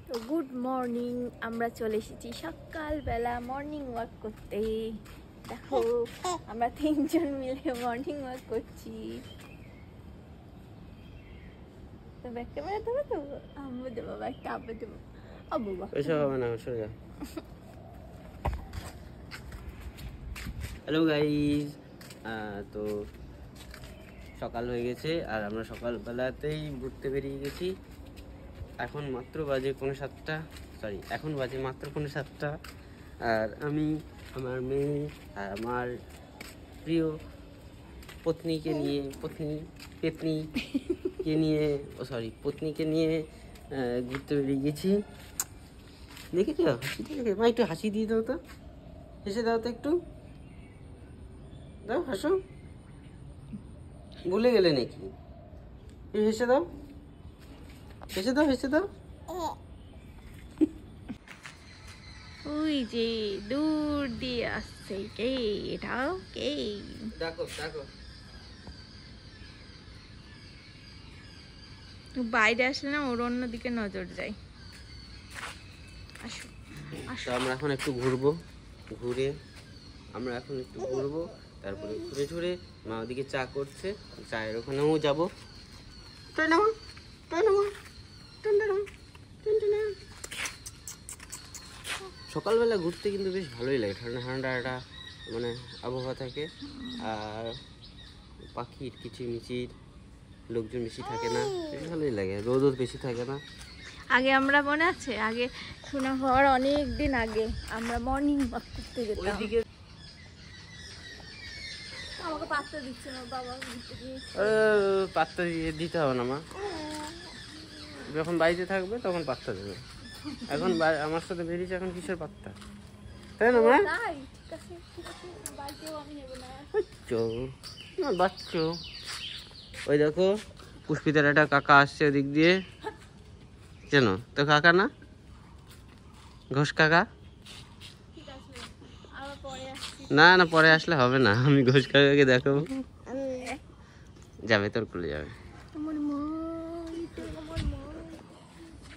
তো good morning, আমরা চলে এসেছি সকালবেলা মর্নিং ওয়াক করতে। দেখো আমরা তিনজন মিলে মর্নিং ওয়াক করছি। তো ব্যাক ক্যামেরা দেবো তো আম্মু দেবো, ব্যাগটা আব্বু দেবো। আব্বু এসব হবে না, সরে যা। হ্যালো গাইস, তো সকাল হয়ে গেছে আর আমরা সকালবেলাতেই ঘুরতে বেরিয়ে গেছি। এখন মাত্র বাজে 7:45, সরি এখন বাজে মাত্র 7:45। আর আমি আমার মেয়ে আর আমার প্রিয় পত্নীকে নিয়ে ঘুরতে বেরিয়ে গেছি। দেখেছ হাসিটা দেখে? মা একটু হাসি দিয়ে দাও তো, হেসে দাও তো একটু, দাও হাসো। ভুলে গেলে নাকি? হেসে দাও, হেসে দাও, হেসে দাও। ওই যে দূর দিয়ে আসছে কে, এটাও কে? দেখো দেখো, বাইরে আসলে না ওর অন্যদিকে নজর যায়। আসো আসো, আমরা এখন একটু ঘুরবো, তারপরে ঘুরে মা ওদিকে চা করছে, চায়ের ওখানেও যাবো। সকালবেলা ঘুরতে কিন্তু বেশ ভালোই লাগে, ঠান্ডা ঠান্ডা একটা মানে আবহাওয়া থাকে। আর পাখির কিচিরমিচির, লোকজন বেশি থাকে না, বেশ ভালোই লাগে, রোদও বেশি থাকে না। আগে আমরা মনে আছে, আগে শোনা হওয়ার অনেক দিন আগে আমরা মর্নিং ওয়াক করতে যেতাম। আমাকে পাত্তা দিচ্ছে না বাবা, পাত্তা দিতে হবে না মা, যখন বাড়িতে থাকবে তখন পাত্তা দেবে। এখন আমার সাথে বেরিয়েছে, এখন কিসের পাত্তা, তাই না মা? বাচ্চো ওই দেখো পুষ্পিতার একটা কাকা আসছে ওদিক দিয়ে, কেন তো কাকা না, ঘোষ কাকা? না না, পরে আসলে হবে না, আমি ঘোষ কাকাকে দেখাবো, যাবে তোর কোলে যাবে।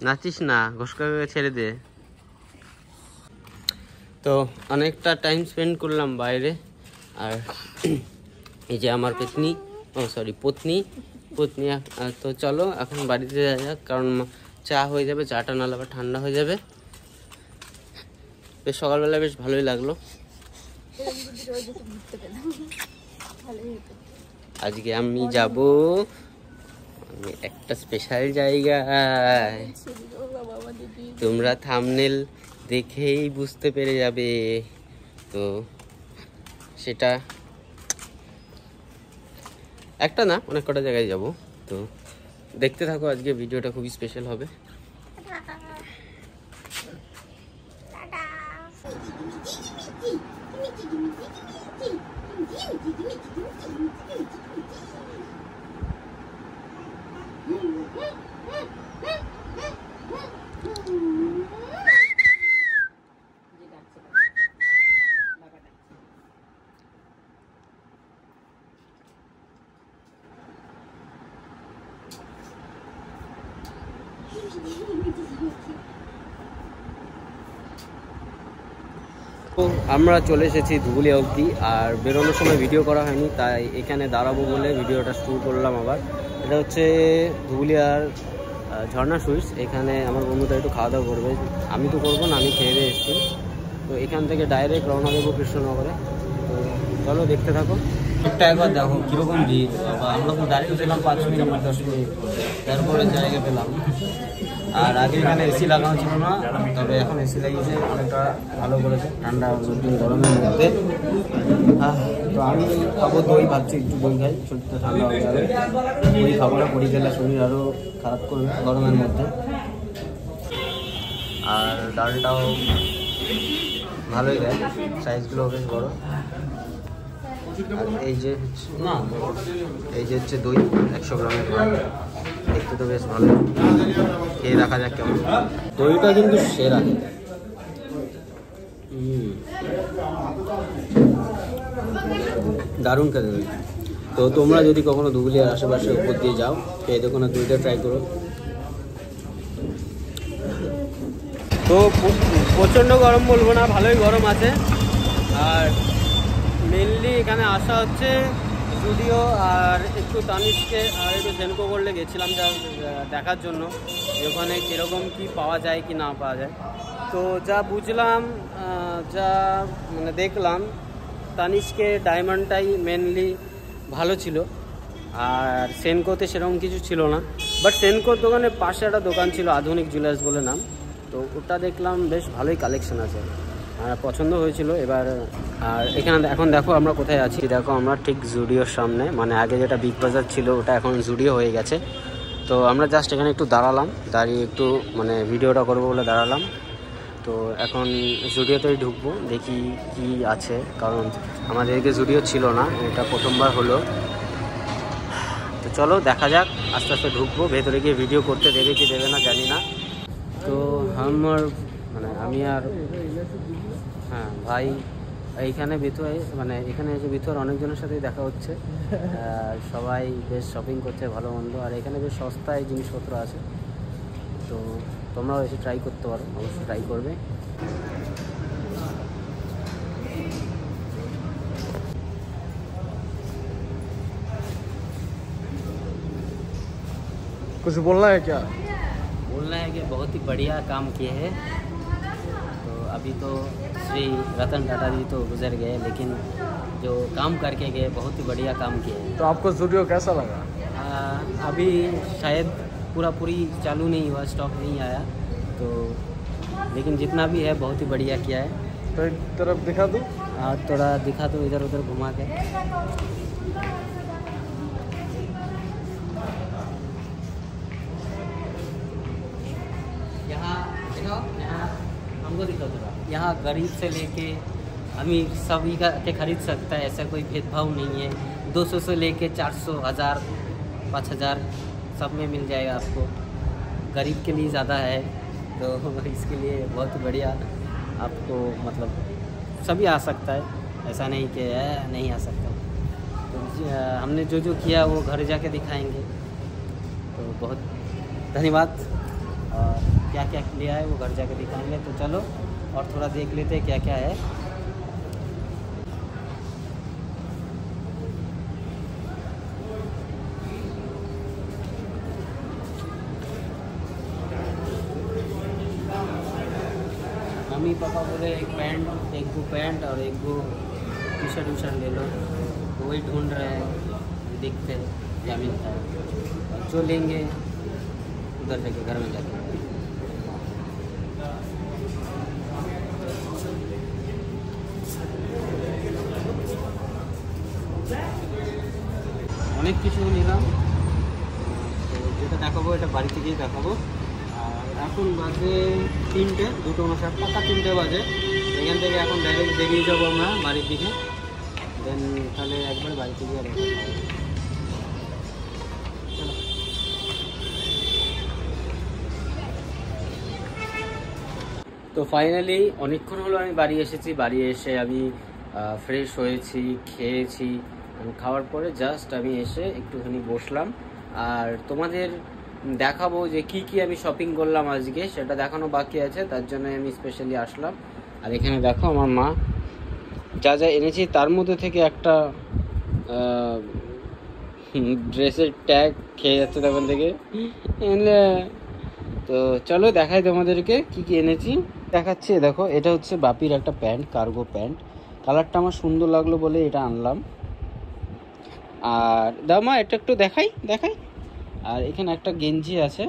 নাচিস না, ঘোষ কাকাকে ছেড়ে দে। তো অনেকটা টাইম স্পেন্ড করলাম বাইরে। আর এই যে আমার পত্নী, তো চলো এখন বাড়িতে যাওয়া যাক, কারণ চা হয়ে যাবে, চাটা নাহলে আবার ঠান্ডা হয়ে যাবে। বেশ সকালবেলা বেশ ভালোই লাগলো। আজকে আমি যাব একটা স্পেশাল জায়গায়, তোমরা থাম্বনেল দেখেই বুঝতে পেরে যাবে। তো সেটা একটা না, অনেক কটা জায়গায় যাব, তো দেখতে থাকো, আজকে ভিডিওটা খুবই স্পেশাল হবে। তো আমরা চলে এসেছি ধুবুলিয়া অবধি, আর বেরোনোর সময় ভিডিও করা হয়নি, তাই এখানে দাঁড়াবো বলে ভিডিওটা শুরু করলাম আবার। এটা হচ্ছে ধুবুলিয়ার ঝর্ণা সুইটস। এখানে আমার বন্ধুটা একটু খাওয়া দাওয়া করবে, আমি তো করবো না, আমি খেয়ে দিয়ে এসেছি। তো এখান থেকে ডাইরেক্ট রওনা দেবো কৃষ্ণনগরে। তো চলো দেখতে থাকো। একটা একবার দেখো কীরকম ভিড়, আমরা তো দাঁড়িয়েছিলাম 5 মিনিট 10 মিনিট, তারপরে জায়গা পেলাম। আর আগে এখানে এসি লাগানো ছিল না, তবে এখন এসি লাগিয়েছে, অনেকটা ভালো করেছে, ঠান্ডা গরমের মধ্যে। তো আমি খাবো দই, ভাবছি একটু দই খাই, শরীরটা ঠান্ডা হয়ে যাবে। দই খাবো না, পরি গেলে শরীর আরও খারাপ করবে গরমের মধ্যে। আর ডালটাও ভালোই দেয়, সাইজগুলো বেশ বড়। আর এই যে হচ্ছে দই 100 গ্রামের, দেখতে তো বেশ ভালো, খেয়ে দেখা যাক কেমন। দইটা কিন্তু সেরা, দারুণ খেতে দই। তো তোমরা যদি কখনো ধুবুলিয়ার আশেপাশে উপর দিয়ে যাও, খেয়ে দেখো না, দইটা ট্রাই করো। তো প্রচণ্ড গরম বলবো না, ভালোই গরম আছে। আর মেনলি এখানে আসা হচ্ছে জুডিও আর একটু তানিশকে আর একটু সেনকো করলে গেছিলাম যা দেখার জন্য যে ওখানে কীরকম কী পাওয়া যায় কি না পাওয়া যায়। তো যা বুঝলাম, যা মানে দেখলাম, তানিশকে ডায়মন্ডটাই মেনলি ভালো ছিল, আর সেনকোতে সেরকম কিছু ছিল না। বাট সেনকোর দোকানের পাশে একটা দোকান ছিল আধুনিক জুয়েলার্স বলে নাম, তো ওটা দেখলাম বেশ ভালোই কালেকশন আছে, পছন্দ হয়েছিল। এবার আর এখানে এখন দেখো আমরা কোথায় আছি, দেখো আমরা ঠিক জুডিওর সামনে, মানে আগে যেটা বিগ বাজার ছিল ওটা এখন জুডিও হয়ে গেছে। তো আমরা জাস্ট এখানে একটু দাঁড়ালাম, দাঁড়িয়ে একটু মানে ভিডিওটা করবো বলে দাঁড়ালাম। তো এখন জুডিওতেই ঢুকবো, দেখি কি আছে, কারণ আমাদেরকে জুডিও ছিল না, এটা প্রথমবার হলো। তো চলো দেখা যাক, আস্তে আস্তে ঢুকবো, ভেতরে গিয়ে ভিডিও করতে দেবে কি দেবে না জানি না। তো আমার মানে আমি আর হ্যাঁ ভাই এইখানে ভিতরে, মানে এখানে এসে ভিতর অনেকজনের সাথেই দেখা হচ্ছে, সবাই বেশ শপিং করছে ভালো মন্দ, আর এখানে বেশ সস্তায় জিনিসপত্র আছে। তো তোমরাও এসে ট্রাই করতে পারো, অবশ্যই ট্রাই করবে। कुछ बोलना है क्या? बोलना है कि बहुत ही बढ़िया काम किए हैं। तो अभी तो श्री रतन टाटा जी तो गुजर गए, लेकिन जो काम करके गए बहुत ही बढ़िया काम किए हैं। तो आपको स्टूडियो कैसा लगा? अभी शायद पूरी चालू नहीं हुआ, स्टॉक नहीं आया, तो लेकिन जितना भी है बहुत ही बढ़िया किया है। तो एक तरफ दिखा दूँ? थोड़ा दिखा दो इधर उधर घुमा के। यहाँ हमको दिखा थोड़ा, यहाँ गरीब से लेके अमीर सभी का के खरीद सकता है, ऐसा कोई भेदभाव नहीं है। 200 से लेके 400, 1000, 5000 सब में मिल जाएगा आपको। गरीब के लिए ज़्यादा है, तो इसके लिए बहुत ही बढ़िया, आपको मतलब सभी आ सकता है, ऐसा नहीं कि नहीं आ सकता। तो हमने जो जो किया वो घर जाके दिखाएंगे। तो बहुत धन्यवाद, और क्या क्या लिया है वो घर जाके दिखाएंगे। तो चलो और थोड़ा देख लेते हैं क्या क्या है। मम्मी पापा बोले एक गो पैंट और एक गो टी शर्ट ले लो, तो वही ढूंढ रहे हैं, देखते हैं क्या मिलता है, और जो लेंगे उधर जाके घर में जाके। অনেক কিছু নিলাম, তো যেটা দেখাবো এটা বাড়িতে গিয়ে দেখাবো। আর এখন বাজে 3টে, 2:59, পাকা 3টে বাজে। এখান থেকে এখন ডাইরেক্ট বেরিয়ে যাবো আমরা বাড়ির দিকে, দেন তাহলে একবার বাড়িতে গিয়ে দেখা হবে। তো ফাইনালি অনেকক্ষণ হলো আমি বাড়ি এসেছি। বাড়ি এসে আমি ফ্রেশ হয়েছি, খেয়েছি। খাওয়ার পরে জাস্ট আমি এসে একটুখানি বসলাম, আর তোমাদের দেখাবো যে কি কি আমি শপিং করলাম আজকে, সেটা দেখানো বাকি আছে, তার জন্য আমি স্পেশালি আসলাম। আর এখানে দেখো আমার মা যা যা এনেছি, তার মধ্যে থেকে একটা ড্রেসের ট্যাগ খেয়ে যাচ্ছে তখন থেকে। তো চলো দেখাই তোমাদেরকে কি কি এনেছি, দেখাচ্ছি। দেখো এটা হচ্ছে বাপির একটা প্যান্ট, কার্গো প্যান্ট, কালারটা আমার সুন্দর লাগলো বলে এটা আনলাম। আর দামা এটা একটু দেখাই। আর এখানে একটা গেঞ্জি আছে,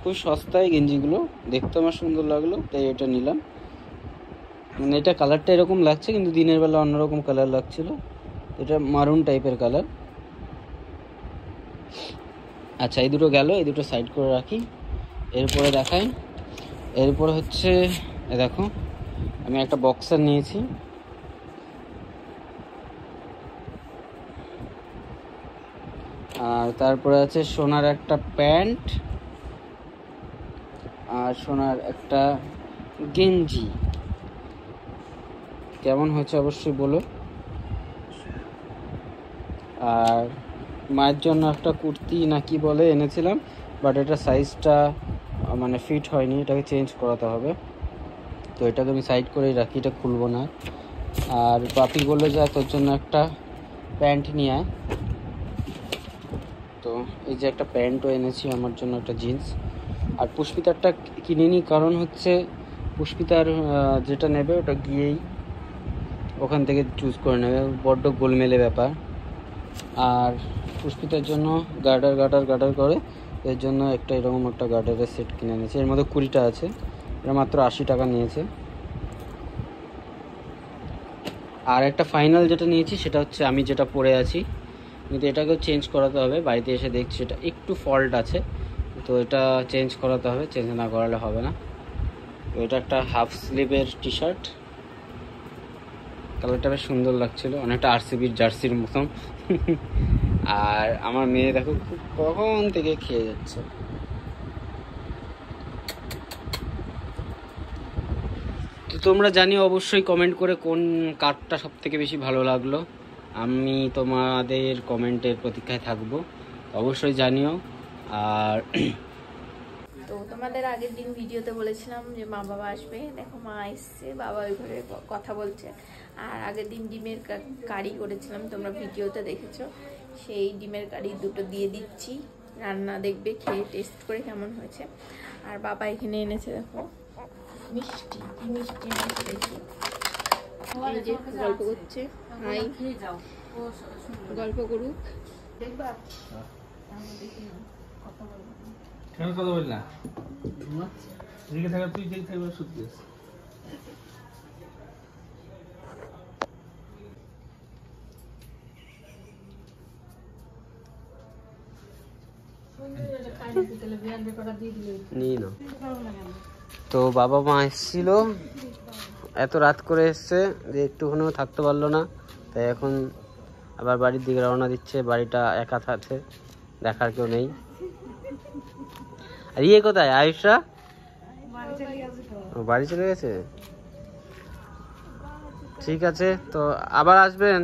খুব সস্তায় গেঞ্জিগুলো, দেখতে আমার সুন্দর লাগলো তাই এটা নিলাম। মানে এটা কালারটা এরকম লাগছে, কিন্তু দিনের বেলা অন্যরকম কালার লাগছিল, এটা মারুন টাইপের কালার। আচ্ছা এই দুটো গেল, এই দুটো সাইড করে রাখি। এরপরে দেখাই, এরপরে হচ্ছে দেখো আমি একটা বক্সার নিয়েছি, আর তারপরে আছে সোনার একটা প্যান্ট, আর সোনার একটা গেঞ্জি। কেমন হয়েছে অবশ্যই বলো। আর মায়ের জন্য একটা কুর্তি না কি বলে এনেছিলাম, বাট এটা সাইজটা মানে ফিট হয়নি, এটাকে চেঞ্জ করাতে হবে। তো এটাকে আমি সাইড করেই রাখি, এটা খুলবো না। আর বাপি বললো যে তোর জন্য একটা প্যান্ট নিয়ে আয়। তো এই যে একটা প্যান্টও এনেছি আমার জন্য, একটা জিন্স। আর পুষ্পিতারটা কিনিনি, কারণ হচ্ছে পুষ্পিতার যেটা নেবে ওটা গিয়েই ওখান থেকে চুজ করে নেবে, বড্ড গোলমেলে ব্যাপার। আর পুষ্পিতার জন্য গার্ডার করে, এর জন্য একটা এরকম একটা গার্ডারের সেট কিনে নিয়েছে। এর মধ্যে 20টা আছে, এটা মাত্র 80 টাকা নিয়েছে। আর একটা ফাইনাল যেটা নিয়েছি সেটা হচ্ছে আমি যেটা পরে আছি, কিন্তু এটাকেও চেঞ্জ করাতে হবে। বাড়িতে এসে দেখছি এটা একটু ফল্ট আছে, তো এটা চেঞ্জ করাতে হবে, চেঞ্জ না করালে হবে না। তো এটা একটা হাফ স্লিভের টি শার্ট, কালারটা বেশ সুন্দর লাগছিল, অনেকটা আরসিবির জার্সির মতন। আর আমার মেয়ে দেখো খুব কখন থেকে খেয়ে যাচ্ছে। তো তোমরা জানিও অবশ্যই কমেন্ট করে কোন কার্ডটা সব থেকে বেশি ভালো লাগলো। আমি তোমাদের কমেন্টের প্রতীক্ষায় থাকবো, অবশ্যই জানিও। আর তো তোমাদের আগের দিন ভিডিওতে বলেছিলাম যে মা বাবা আসবে, দেখো মা এসছে, বাবা ওই ঘরে কথা বলছে। আর আগের দিন ডিমের কারি করেছিলাম, তোমরা ভিডিওতে দেখেছো, সেই ডিমের কারি দুটো দিয়ে দিচ্ছি, রান্না দেখবে, খেয়ে টেস্ট করে কেমন হয়েছে। আর বাবা এখানে এনেছে দেখো মিষ্টি, কি মিষ্টি এনেছে দেখি। এই যে গল্প করছে, হাই গল্প করুক, দেখবা কথা বলবো। কেন কথা বলি না? জেগে থাকা, তুই জেগে থাকবে, সত্যি আছে। তো বাবা মা এসেছিল, এত রাত করে এসছে যে একটুখানিও থাকতে পারলো না, তাই এখন আবার বাড়ির দিকে রওনা দিচ্ছে। বাড়িটা একা আছে, দেখার কেউ নেই। আর ইয়ে কোথায় আয়ুষরা? বাড়ি চলে গেছে। ঠিক আছে, তো আবার আসবেন।